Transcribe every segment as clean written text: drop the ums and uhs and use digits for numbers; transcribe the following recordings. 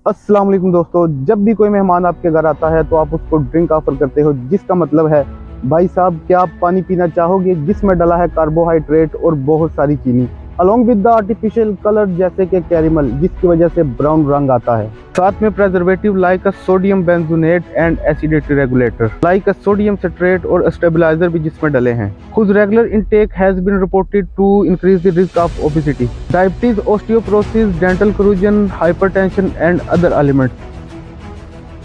अस्सलाम वालेकुम दोस्तों, जब भी कोई मेहमान आपके घर आता है तो आप उसको ड्रिंक ऑफर करते हो, जिसका मतलब है भाई साहब क्या आप पानी पीना चाहोगे जिसमें डला है कार्बोहाइड्रेट और बहुत सारी चीनी along with the artificial colour जैसे कि कैरेमल, जिसकी वजह से ब्राउन रंग आता है। साथ में preservative like a sodium benzoate and acidity regulator like a sodium citrate और स्टेबलाइजर भी जिसमें डले हैं। खुद regular intake has been reported to increase the risk of obesity, diabetes, osteoporosis, dental corrosion, hypertension and other elements.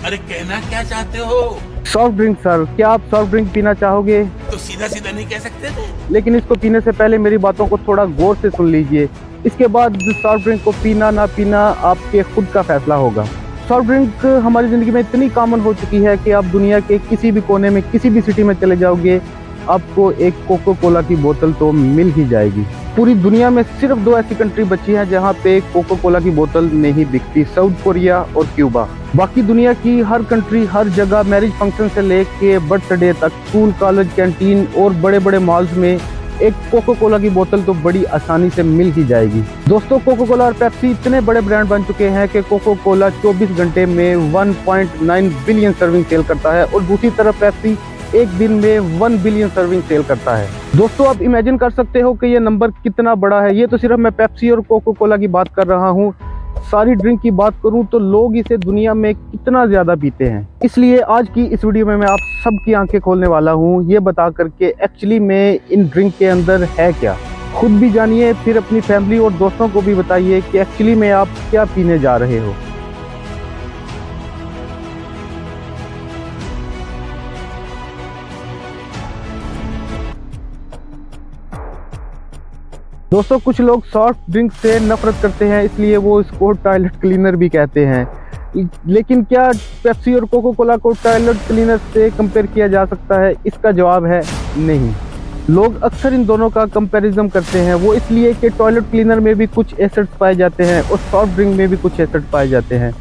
अरे कहना क्या चाहते हो? सॉफ्ट ड्रिंक सर, क्या आप सॉफ्ट ड्रिंक पीना चाहोगे? तो सीधा सीधा नहीं कह सकते थे? लेकिन इसको पीने से पहले मेरी बातों को थोड़ा गौर से सुन लीजिए। इसके बाद सॉफ्ट ड्रिंक को पीना ना पीना आपके खुद का फैसला होगा। सॉफ्ट ड्रिंक हमारी ज़िंदगी में इतनी कॉमन हो चुकी है कि आप दुनिया के किसी भी कोने में किसी भी सिटी में चले जाओगे, आपको एक कोको कोला की बोतल तो मिल ही जाएगी। पूरी दुनिया में सिर्फ 2 ऐसी कंट्री बची हैं जहां पे कोको कोला की बोतल नहीं बिकती, साउथ कोरिया और क्यूबा। बाकी दुनिया की हर कंट्री हर जगह मैरिज फंक्शन से लेके बर्थडे तक, स्कूल, कॉलेज, कैंटीन और बड़े बड़े मॉल्स में एक कोको कोला की बोतल तो बड़ी आसानी से मिल ही जाएगी। दोस्तों, कोको कोला और पेप्सी इतने बड़े ब्रांड बन चुके हैं कि कोको कोला 24 घंटे में 1.9 बिलियन सर्विंग सेल करता है और दूसरी तरफ पेप्सी एक दिन में 1 बिलियन सर्विंग सेल करता है। दोस्तों, आप इमेजिन कर सकते हो कि ये नंबर कितना बड़ा है। ये तो सिर्फ मैं पेप्सी और कोको कोला की बात कर रहा हूँ, सारी ड्रिंक की बात करूं तो लोग इसे दुनिया में कितना ज्यादा पीते हैं। इसलिए आज की इस वीडियो में मैं आप सबकी आंखें खोलने वाला हूं, ये बता करके एक्चुअली में इन ड्रिंक के अंदर है क्या। खुद भी जानिए, फिर अपनी फैमिली और दोस्तों को भी बताइए कि एक्चुअली में आप क्या पीने जा रहे हो। दोस्तों, कुछ लोग सॉफ्ट ड्रिंक से नफरत करते हैं, इसलिए वो इसको टॉयलेट क्लीनर भी कहते हैं। लेकिन क्या पेप्सी और कोको कोला को टॉयलेट क्लीनर से कंपेयर किया जा सकता है? इसका जवाब है नहीं। लोग अक्सर इन दोनों का कंपैरिजन करते हैं, वो इसलिए कि टॉयलेट क्लीनर में भी कुछ एसिड्स पाए जाते हैं और सॉफ्ट ड्रिंक में भी कुछ एसिड पाए जाते हैं।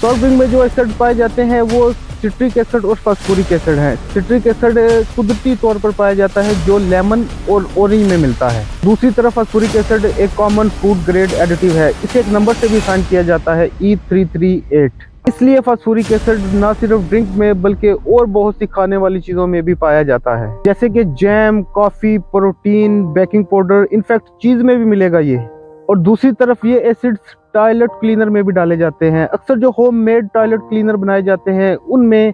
सॉफ्ट ड्रिंक में जो एसिड पाए जाते हैं वो सिट्रिक एसिड और फास्फोरिक एसिड है। सिट्रिक एसिड कुदरती तौर पर पाया जाता है जो लेमन और ऑरेंज में मिलता है। दूसरी तरफ फास्फोरिक एसिड एक कॉमन फूड ग्रेड एडिटिव है, इसे एक नंबर से भी साइन किया जाता है E338। इसलिए फास्फोरिक एसिड ना सिर्फ ड्रिंक में बल्कि और बहुत सी खाने वाली चीजों में भी पाया जाता है, जैसे कि jam, coffee, protein, baking powder, in fact चीज में भी मिलेगा ये। और दूसरी तरफ ये एसिड्स टॉयलेट क्लीनर में भी डाले जाते हैं। अक्सर जो होममेड टॉयलेट क्लीनर बनाए जाते हैं उनमें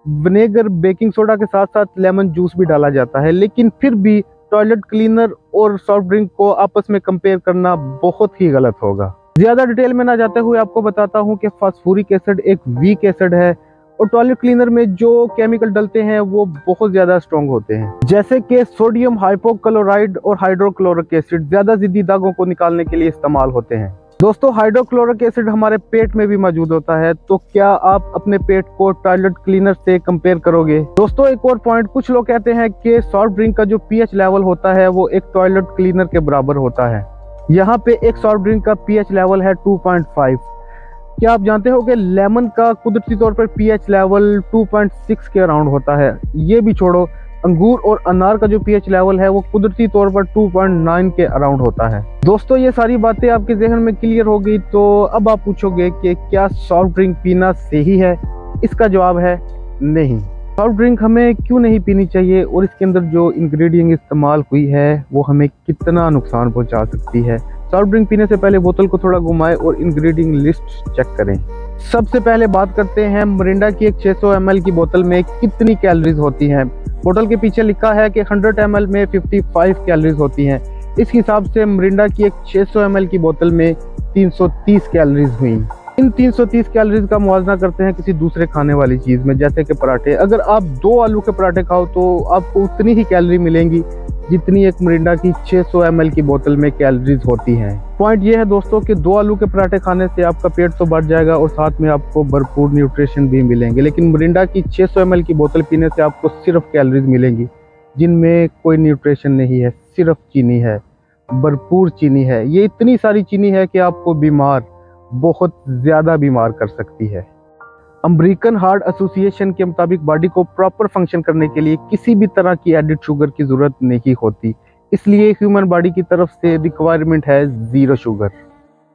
विनेगर, बेकिंग सोडा के साथ साथ लेमन जूस भी डाला जाता है, लेकिन फिर भी टॉयलेट क्लीनर और सॉफ्ट ड्रिंक को आपस में कंपेयर करना बहुत ही गलत होगा। ज्यादा डिटेल में ना जाते हुए आपको बताता हूँ कि फास्फोरिक एसिड एक वीक एसिड है और टॉयलेट क्लीनर में जो केमिकल डलते हैं वो बहुत ज्यादा स्ट्रॉन्ग होते हैं, जैसे कि सोडियम हाइपोक्लोराइड और हाइड्रोक्लोरिक एसिड ज्यादा जिद्दी दागों को निकालने के लिए इस्तेमाल होते हैं। दोस्तों, हाइड्रोक्लोरिक एसिड हमारे पेट में भी मौजूद होता है, तो क्या आप अपने पेट को टॉयलेट क्लीनर से कंपेयर करोगे? दोस्तों, एक और पॉइंट, कुछ लोग कहते हैं कि सॉफ्ट ड्रिंक का जो पीएच लेवल होता है वो एक टॉयलेट क्लीनर के बराबर होता है। यहाँ पे एक सॉफ्ट ड्रिंक का पीएच लेवल है 2.5। क्या आप जानते हो कि लेमन का कुदरती तौर पर पीएच लेवल 2.6 के अराउंड होता है? ये भी छोड़ो, अंगूर और अनार का जो पीएच लेवल है वो कुदरती तौर पर 2.9 के अराउंड होता है। दोस्तों, ये सारी बातें आपके ज़हन में क्लियर हो गई, तो अब आप पूछोगे कि क्या सॉफ्ट ड्रिंक पीना सही है? इसका जवाब है नहीं। सॉफ्ट ड्रिंक हमें क्यों नहीं पीनी चाहिए और इसके अंदर जो इंग्रेडिएंट इस्तेमाल हुई है वो हमें कितना नुकसान पहुंचा सकती है? सॉफ्ट ड्रिंक पीने से पहले बोतल को थोड़ा घुमाएं और इंग्रेडिएंट लिस्ट चेक करें। सबसे पहले बात करते हैं मिरिंडा की एक 600 ml की बोतल में कितनी कैलोरीज होती हैं। बोतल के पीछे लिखा है कि 100 ml में 55 कैलोरीज होती हैं। इस हिसाब से मिरिंडा की एक 600 ml की बोतल में 330 कैलोरीज हुई। इन 330 कैलोरीज का मुआवजा करते हैं किसी दूसरे खाने वाली चीज में, जैसे कि पराठे। अगर आप 2 आलू के पराठे खाओ तो आपको उतनी ही कैलोरी मिलेंगी जितनी एक मिरिंडा की 600 ml की बोतल में कैलोरीज होती हैं। पॉइंट ये है दोस्तों कि 2 आलू के पराठे खाने से आपका पेट तो भर जाएगा और साथ में आपको भरपूर न्यूट्रिशन भी मिलेंगे, लेकिन मिरिंडा की 600 ml की बोतल पीने से आपको सिर्फ कैलोरीज मिलेंगी जिनमें कोई न्यूट्रिशन नहीं है, सिर्फ चीनी है, भरपूर चीनी है। ये इतनी सारी चीनी है कि आपको बहुत ज्यादा बीमार कर सकती है। अमेरिकन हार्ट एसोसिएशन के मुताबिक बॉडी को प्रॉपर फंक्शन करने के लिए किसी भी तरह की एडिड शुगर की जरूरत नहीं होती, इसलिए ह्यूमन बॉडी की तरफ से रिक्वायरमेंट है 0 शुगर।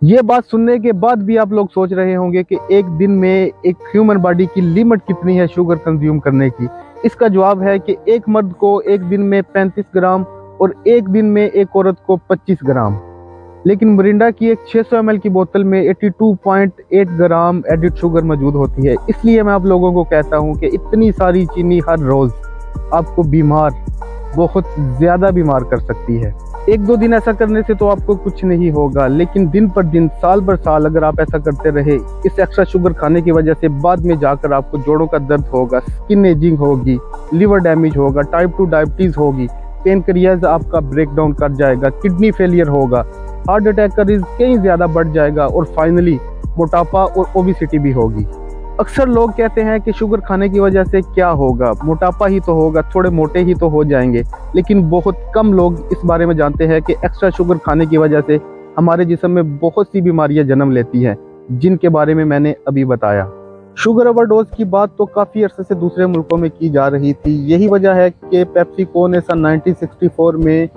ये बात सुनने के बाद भी आप लोग सोच रहे होंगे कि एक दिन में एक ह्यूमन बॉडी की लिमिट कितनी है शुगर कंज्यूम करने की। इसका जवाब है कि एक मर्द को एक दिन में 35 ग्राम और एक दिन में एक औरत को 25 ग्राम। लेकिन मिरिंडा की एक 600 ml की बोतल में 82.8 ग्राम एडिड शुगर मौजूद होती है। इसलिए मैं आप लोगों को कहता हूँ कि इतनी सारी चीनी हर रोज़ आपको बहुत ज़्यादा बीमार कर सकती है। एक दो दिन ऐसा करने से तो आपको कुछ नहीं होगा, लेकिन दिन पर दिन, साल भर साल अगर आप ऐसा करते रहे, इस एक्स्ट्रा शुगर खाने की वजह से बाद में जाकर आपको जोड़ों का दर्द होगा, स्किन एजिंग होगी, लिवर डैमेज होगा, टाइप 2 डायबिटीज़ होगी, पेनक्रियाज आपका ब्रेकडाउन कर जाएगा, किडनी फेलियर होगा, हार्ट अटैक का रिस्क कहीं ज़्यादा बढ़ जाएगा और फाइनली मोटापा और ओबेसिटी भी होगी। अक्सर लोग कहते हैं कि शुगर खाने की वजह से क्या होगा, मोटापा ही तो होगा, थोड़े मोटे ही तो हो जाएंगे। लेकिन बहुत कम लोग इस बारे में जानते हैं कि एक्स्ट्रा शुगर खाने की वजह से हमारे जिस्म में बहुत सी बीमारियां जन्म लेती हैं, जिनके बारे में मैंने अभी बताया। शुगर ओवरडोज की बात तो काफ़ी अरसे से दूसरे मुल्कों में की जा रही थी। यही वजह है कि पेप्सिको ने सन 1964 में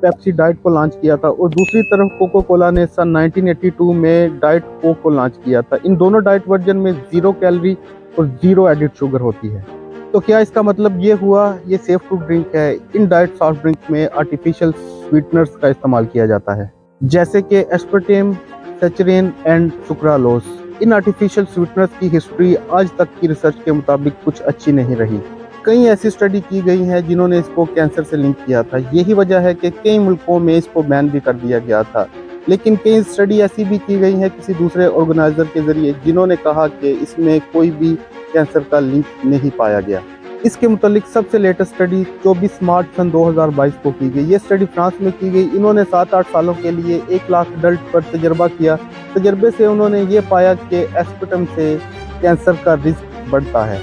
पेप्सी डाइट को लॉन्च किया था और दूसरी तरफ कोको कोला ने सन 1982 में डाइट कोक को लॉन्च किया था। इन दोनों डाइट वर्जन में 0 कैलोरी और 0 एडिड शुगर होती है। तो क्या इसका मतलब ये हुआ ये सेफ टू ड्रिंक है? इन डाइट सॉफ्ट ड्रिंक में आर्टिफिशियल स्वीटनर्स का इस्तेमाल किया जाता है, जैसे कि एस्पर्टेम, सैचरिन एंड सुक्रालोस। इन आर्टिफिशियल स्वीटनर्स की हिस्ट्री आज तक की रिसर्च के मुताबिक कुछ अच्छी नहीं रही। कई ऐसी स्टडी की गई हैं जिन्होंने इसको कैंसर से लिंक किया था। यही वजह है कि कई मुल्कों में इसको बैन भी कर दिया गया था। लेकिन कई स्टडी ऐसी भी की गई है किसी दूसरे ऑर्गेनाइजर के जरिए, जिन्होंने कहा कि इसमें कोई भी कैंसर का लिंक नहीं पाया गया। इसके मुतालिक सबसे लेटेस्ट स्टडी 24 मार्च सन 2022 को की गई। ये स्टडी फ्रांस में की गई। इन्होंने 7-8 सालों के लिए 1 लाख अडल्ट पर तजर्बा किया। तजर्बे से उन्होंने ये पाया कि एस्पर्टम से कैंसर का रिस्क बढ़ता है।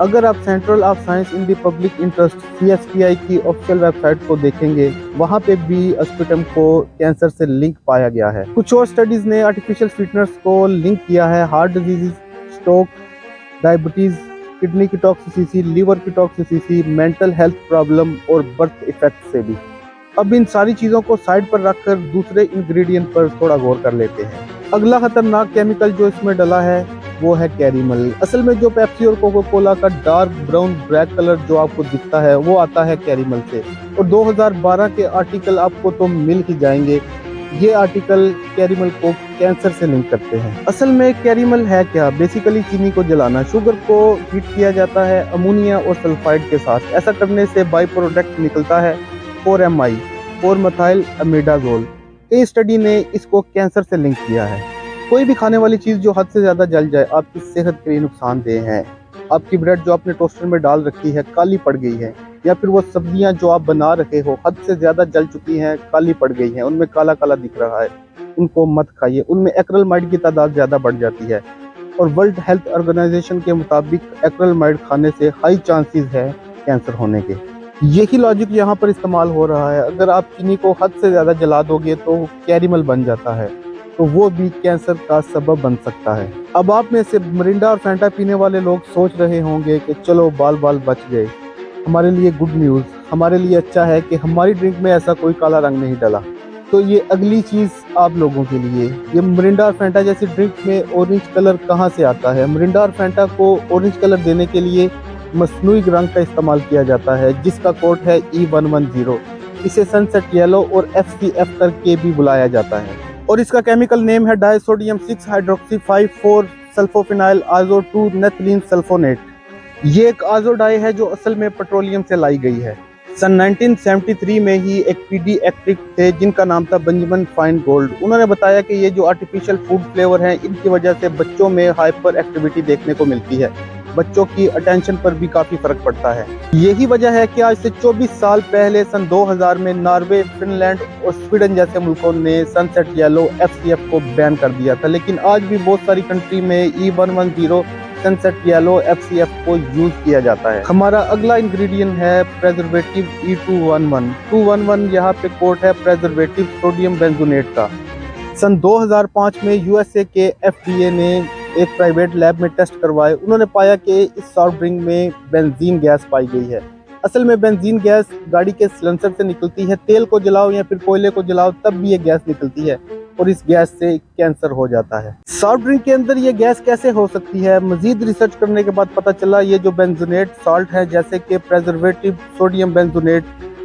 अगर आप central of science in the public interest CSPI की ऑफिशियल वेबसाइट को देखेंगे, वहाँ पे भी एस्पर्टम को कैंसर से लिंक पाया गया है। कुछ और स्टडीज ने आर्टिफिशियल स्वीटनर्स को लिंक किया है heart disease, stroke, diabetes, kidney की टॉक्सिसिटी, लिवर की टॉक्सिसिटी, मेंटल हेल्थ प्रॉब्लम और बर्थ इफेक्ट से भी। अब इन सारी चीज़ों को साइड पर रखकर दूसरे इंग्रेडिएंट पर थोड़ा गौर कर लेते हैं। अगला खतरनाक केमिकल जो इसमें डला है वो है कैरिमल। असल में जो पेप्सी और कोको कोला का डार्क ब्राउन ब्लैक कलर जो आपको दिखता है वो आता है कैरिमल से। और 2012 के आर्टिकल आपको तो मिल ही जाएंगे। ये आर्टिकल कैरिमल को कैंसर से लिंक करते हैं। असल में कैरिमल है क्या? बेसिकली चीनी को जलाना। शुगर को हीट किया जाता है अमोनिया और सल्फाइड के साथ। ऐसा करने से बाई प्रोडक्ट निकलता है 4MI, 4-मेथाइल अमीडाजोल। कई स्टडी ने इसको कैंसर से लिंक किया है। कोई भी खाने वाली चीज़ जो हद से ज़्यादा जल जाए आपकी सेहत के लिए नुकसानदेह है। आपकी ब्रेड जो आपने टोस्टर में डाल रखी है काली पड़ गई है, या फिर वो सब्जियां जो आप बना रहे हो हद से ज़्यादा जल चुकी हैं, काली पड़ गई हैं, उनमें काला काला दिख रहा है, उनको मत खाइए। उनमें एक्रिलमाइड की तादाद ज़्यादा बढ़ जाती है और वर्ल्ड हेल्थ ऑर्गेनाइजेशन के मुताबिक एक्रिलमाइड खाने से हाई चांसेस है कैंसर होने के। यही लॉजिक यहाँ पर इस्तेमाल हो रहा है। अगर आप चीनी को हद से ज़्यादा जला दोगे तो कैरिमल बन जाता है, तो वो भी कैंसर का सबब बन सकता है। अब आप में से मिरिंडा और फैंटा पीने वाले लोग सोच रहे होंगे कि चलो बाल बाल बच गए, हमारे लिए गुड न्यूज़, हमारे लिए अच्छा है कि हमारी ड्रिंक में ऐसा कोई काला रंग नहीं डला। तो ये अगली चीज़ आप लोगों के लिए, ये मिरिंडा और फैंटा जैसी ड्रिंक में ऑरेंज कलर कहाँ से आता है? मिरिंडा और फैंटा को ऑरेंज कलर देने के लिए मसनूई रंग का इस्तेमाल किया जाता है, जिसका कोड है E110। इसे सनसेट येलो और FCF करके भी बुलाया जाता है और इसका केमिकल नेम है डाइसोडियम 6 हाइड्रोक्सी 5,4 सल्फोफिनाइल आजो 2 नेथलीन सल्फोनेट। ये एक आजो डाई है जो असल में पेट्रोलियम से लाई गई है। सन 1973 में ही एक पीडियाट्रिक थे जिनका नाम था बेंजामिन फाइन गोल्ड। उन्होंने बताया कि ये जो आर्टिफिशियल फूड फ्लेवर हैं इनकी वजह से बच्चों में हाइपर एक्टिविटी देखने को मिलती है, बच्चों की अटेंशन पर भी काफ़ी फ़र्क पड़ता है। यही वजह है कि आज से 24 साल पहले सन 2000 में नॉर्वे, फिनलैंड और स्वीडन जैसे मुल्कों ने सनसेट येलो FCF को बैन कर दिया था, लेकिन आज भी बहुत सारी कंट्री में E110 सनसेट येलो FCF को यूज किया जाता है। हमारा अगला इंग्रेडिएंट है प्रेजर्वेटिव E211। 211 यहाँ पे कोड है प्रेजर्वेटिव सोडियम बेंजोनेट का। सन 2005 में USA के FDA ने एक प्राइवेट लैब में टेस्ट करवाए। उन्होंने पाया कि इस सॉफ्ट ड्रिंक में बेंजीन गैस पाई गई है। असल में बेंजीन गैस गाड़ी के सिलेंसर से निकलती है। तेल को जलाओ या फिर कोयले को जलाओ तब भी ये गैस निकलती है और इस गैस से कैंसर हो जाता है। सॉफ्ट ड्रिंक के अंदर ये गैस कैसे हो सकती है? मजीद रिसर्च करने के बाद पता चला ये जो बेंजोनेट साल्ट है, जैसे कि प्रेजर्वेटिव सोडियम बेंजोनेट,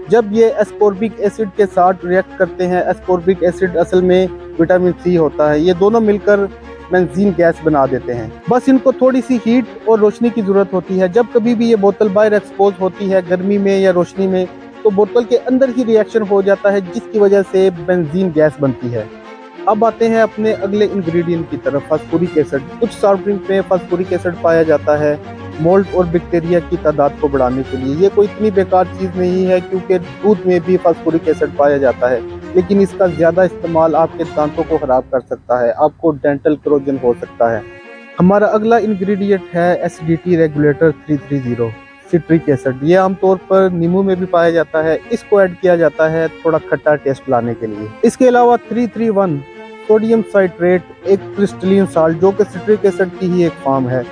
जब ये एस्कॉर्बिक एसिड के साथ रिएक्ट करते हैं, एस्कॉर्बिक एसिड असल में विटामिन सी होता है, ये दोनों मिलकर बेंजीन गैस बना देते हैं। बस इनको थोड़ी सी हीट और रोशनी की जरूरत होती है। जब कभी भी ये बोतल बाहर एक्सपोज होती है गर्मी में या रोशनी में, तो बोतल के अंदर ही रिएक्शन हो जाता है, जिसकी वजह से बेंजीन गैस बनती है। अब आते हैं अपने अगले इंग्रेडिएंट की तरफ, फास्फोरिक एसिड। कुछ सॉफ्ट ड्रिंक में फास्फोरिक एसिड पाया जाता है मोल्ड और बैक्टीरिया की तादाद को बढ़ाने के लिए। ये कोई इतनी बेकार चीज़ नहीं है, क्योंकि दूध में भी फास्फोरिक एसिड पाया जाता है, लेकिन इसका ज़्यादा इस्तेमाल आपके दांतों को ख़राब कर सकता है, आपको डेंटल करोजन हो सकता है। हमारा अगला इंग्रेडिएंट है एसिडिटी रेगुलेटर 330 सिट्रिक एसिड। ये आमतौर पर नींबू में भी पाया जाता है। इसको ऐड किया जाता है थोड़ा खट्टा टेस्ट लाने के लिए। इसके अलावा 331 सोडियम साइट्रेट, एक क्रिस्टलीन साल्ट जो कि सिट्रिक एसिड की ही एक फॉर्म है।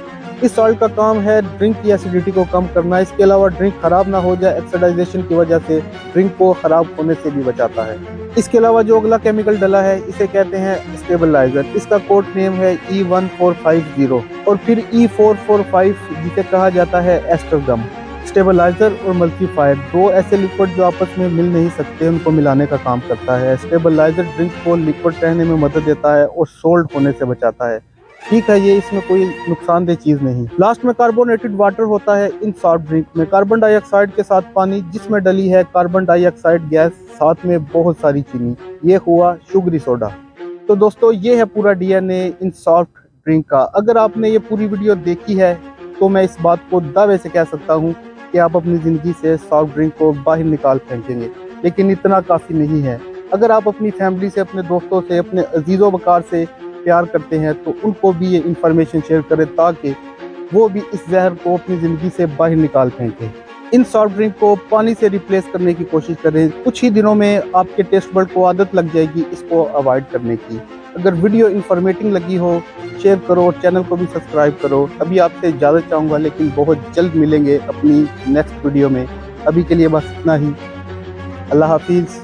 इस साल्ट का काम है ड्रिंक की एसिडिटी को कम करना। इसके अलावा ड्रिंक खराब ना हो जाए ऑक्सीडाइजेशन की वजह से, ड्रिंक को खराब होने से भी बचाता है। इसके अलावा जो अगला केमिकल डला है इसे कहते हैं स्टेबलाइजर। इसका कोड नेम है E1450 और फिर E445 जिसे कहा जाता है एस्टरगम। स्टेबलाइजर और मल्टीफायर दो ऐसे लिक्विड जो आपस में मिल नहीं सकते, उनको मिलाने का काम करता है। स्टेबलाइजर ड्रिंक को लिक्विड रहने में मदद देता है और सोल्ड होने से बचाता है। ठीक है, ये इसमें कोई नुकसानदेह चीज नहीं। लास्ट में कार्बोनेटेड वाटर होता है इन सॉफ्ट ड्रिंक में, कार्बन डाइऑक्साइड के साथ पानी जिसमें डली है कार्बन डाइऑक्साइड गैस, साथ में बहुत सारी चीनी। ये हुआ शुगरी सोडा। तो दोस्तों ये है पूरा डीएनए इन सॉफ्ट ड्रिंक का। अगर आपने ये पूरी वीडियो देखी है तो मैं इस बात को दावे से कह सकता हूँ कि आप अपनी ज़िंदगी से सॉफ्ट ड्रिंक को बाहर निकाल फेंकेंगे, लेकिन इतना काफ़ी नहीं है। अगर आप अपनी फैमिली से, अपने दोस्तों से, अपने अजीज़ों वकार से प्यार करते हैं तो उनको भी ये इन्फॉर्मेशन शेयर करें ताकि वो भी इस जहर को अपनी ज़िंदगी से बाहर निकाल फेंकें। इन सॉफ्ट ड्रिंक को पानी से रिप्लेस करने की कोशिश करें। कुछ ही दिनों में आपके टेस्ट बड को आदत लग जाएगी इसको अवॉइड करने की। अगर वीडियो इन्फॉर्मेटिव लगी हो शेयर करो और चैनल को भी सब्सक्राइब करो। अभी आपसे इजाज़त चाहूँगा, लेकिन बहुत जल्द मिलेंगे अपनी नेक्स्ट वीडियो में। अभी के लिए बस इतना ही। अल्लाह हाफिज़।